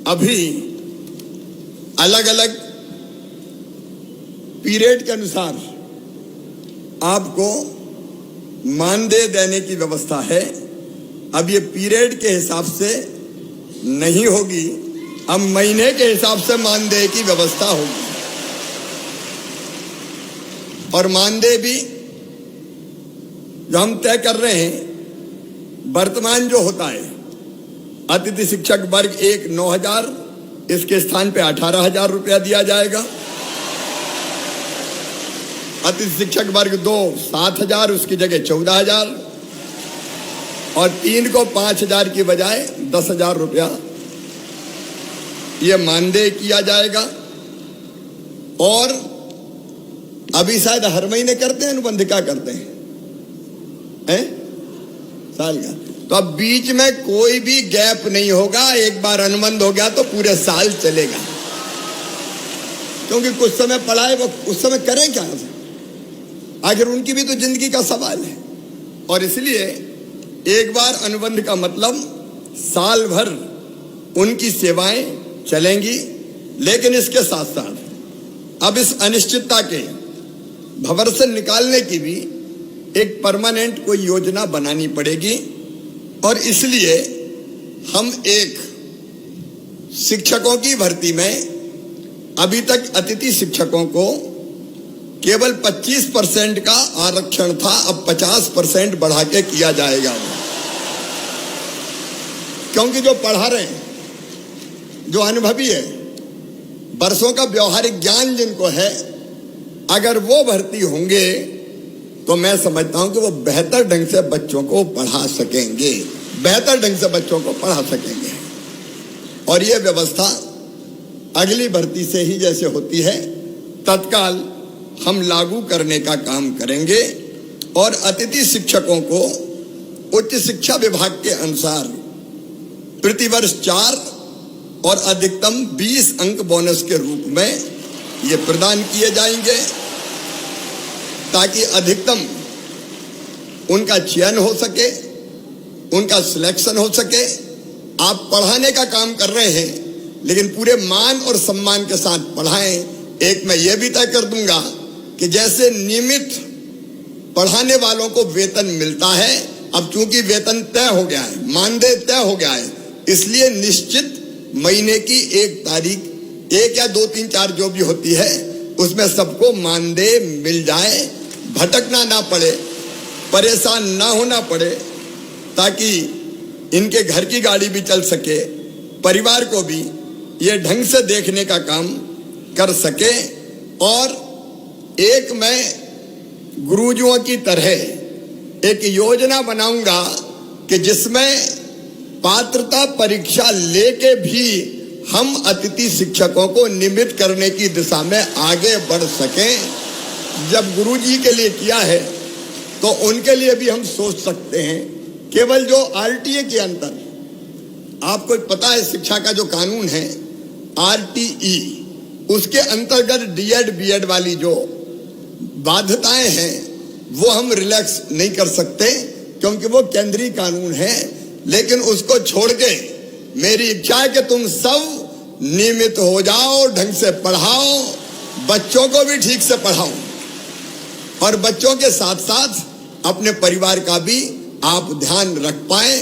अभी अलग अलग पीरियड के अनुसार आपको मानदेय देने की व्यवस्था है। अब ये पीरियड के हिसाब से नहीं होगी, अब महीने के हिसाब से मानदेय की व्यवस्था होगी। और मानदेय भी जो हम तय कर रहे हैं, वर्तमान जो होता है अतिथि शिक्षक वर्ग 1 9,000, इसके स्थान पे 18,000 रुपया दिया जाएगा। अतिथि शिक्षक वर्ग 2 7,000, उसकी जगह 14,000, और 3 को 5,000 की बजाय 10,000 रुपया ये मानदेय किया जाएगा। और अभी शायद हर महीने करते हैं अनुबंध, क्या करते हैं साल का, तो अब बीच में कोई भी गैप नहीं होगा। एक बार अनुबंध हो गया तो पूरे साल चलेगा, क्योंकि कुछ समय पढ़ाए वो उस समय करें क्या, आखिर उनकी भी तो जिंदगी का सवाल है। और इसलिए एक बार अनुबंध का मतलब साल भर उनकी सेवाएं चलेंगी। लेकिन इसके साथ साथ अब इस अनिश्चितता के भंवर से निकालने की भी एक परमानेंट कोई योजना बनानी पड़ेगी। और इसलिए हम एक शिक्षकों की भर्ती में अभी तक अतिथि शिक्षकों को केवल 25% का आरक्षण था, अब 50% बढ़ा के किया जाएगा। क्योंकि जो पढ़ा रहे हैं, जो अनुभवी है, वर्षों का व्यवहारिक ज्ञान जिनको है, अगर वो भर्ती होंगे तो मैं समझता हूं कि वो बेहतर ढंग से बच्चों को पढ़ा सकेंगे, बेहतर ढंग से बच्चों को पढ़ा सकेंगे। और ये व्यवस्था अगली भर्ती से ही जैसे होती है तत्काल हम लागू करने का काम करेंगे। और अतिथि शिक्षकों को उच्च शिक्षा विभाग के अनुसार प्रतिवर्ष 4 और अधिकतम 20 अंक बोनस के रूप में ये प्रदान किए जाएंगे, ताकि अधिकतम उनका चयन हो सके, उनका सिलेक्शन हो सके। आप पढ़ाने का काम कर रहे हैं, लेकिन पूरे मान और सम्मान के साथ पढ़ाएं। एक मैं ये भी तय कर दूंगा कि जैसे नियमित पढ़ाने वालों को वेतन मिलता है, अब चूंकि वेतन तय हो गया है, मानदेय तय हो गया है, इसलिए निश्चित महीने की 1 तारीख, 1 या 2 3 4 जो भी होती है, उसमें सबको मानदेय मिल जाए, भटकना ना पड़े, परेशान ना होना पड़े, ताकि इनके घर की गाड़ी भी चल सके, परिवार को भी ये ढंग से देखने का काम कर सके। और एक मैं गुरुजियों की तरह एक योजना बनाऊंगा कि जिसमें पात्रता परीक्षा लेके भी हम अतिथि शिक्षकों को नियमित करने की दिशा में आगे बढ़ सकें। जब गुरुजी के लिए किया है तो उनके लिए भी हम सोच सकते हैं। केवल जो आरटीए के अंतर, आपको पता है शिक्षा का जो कानून है आरटीई, उसके अंतर्गत डीएड बीएड वाली जो बाध्यताएं हैं वो हम रिलैक्स नहीं कर सकते, क्योंकि वो केंद्रीय कानून है। लेकिन उसको छोड़ के मेरी इच्छा है कि तुम सब नियमित हो जाओ, ढंग से पढ़ाओ, बच्चों को भी ठीक से पढ़ाओ, और बच्चों के साथ साथ अपने परिवार का भी आप ध्यान रख पाए।